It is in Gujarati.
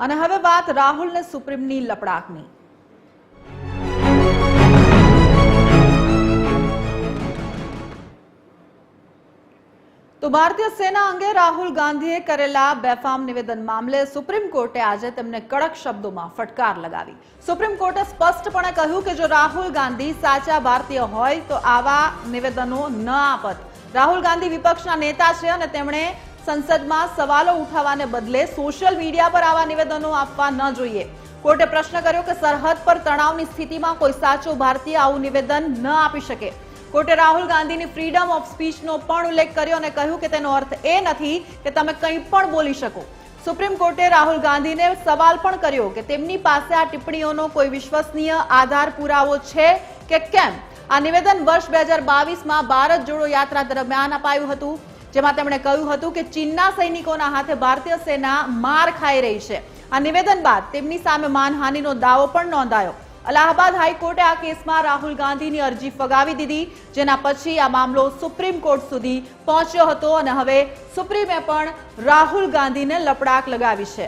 અને હવે વાત રાહુલ ને સુપ્રીમની લપડાકની। તો ભારતીય સેના અંગે રાહુલ ગાંધીએ કરેલા બેફામ નિવેદન મામલે સુપ્રીમ કોર્ટે આજે તેમને કડક શબ્દોમાં ફટકાર લગાવી। સુપ્રીમ કોર્ટે સ્પષ્ટપણે કહ્યું કે જો રાહુલ ગાંધી સાચા ભારતીય હોય તો આવા નિવેદનો ન આપત। રાહુલ ગાંધી વિપક્ષના નેતા છે અને તેમણે સંસદમાં સવાલો ઉઠાવવાને બદલે સોશિયલ મીડિયા પર આવા નિવેદનો આપવા ન જોઈએ। કોર્ટે પ્રશ્ન કર્યો કે સરહદ પર તણાવની સ્થિતિમાં કોઈ સાચો ભારતીય આવું નિવેદન ન આપી શકે। કોર્ટે રાહુલ ગાંધીની ફ્રીડમ ઓફ સ્પીચનો પણ ઉલ્લેખ કર્યો અને કહ્યું કે તેનો અર્થ એ નથી કે તમે કંઈ પણ બોલી શકો। સુપ્રીમ કોર્ટે રાહુલ ગાંધીને સવાલ પણ કર્યો કે તેમની પાસે આ ટિપ્પણીઓનો કોઈ વિશ્વસનીય આધાર પુરાવો છે કે કેમ। આ નિવેદન વર્ષ 2022માં ભારત જોડો યાત્રા દરમિયાન અપાયું હતું, જેમાં તેમણે કહ્યું હતું કે ચીનના સૈનિકોના હાથે ભારતીય સેના માર ખાઈ રહી છે। આ નિવેદન બાદ તેમની સામે માનહાનિનો દાવો પણ નોંધાયો। અલ્હાબાદ હાઈકોર્ટે આ કેસમાં રાહુલ ગાંધીની અરજી ફગાવી દીધી, જેના પછી આ મામલો સુપ્રીમ કોર્ટ સુધી પહોંચ્યો હતો અને હવે સુપ્રીમે પણ રાહુલ ગાંધીને લપડાક લગાવી છે।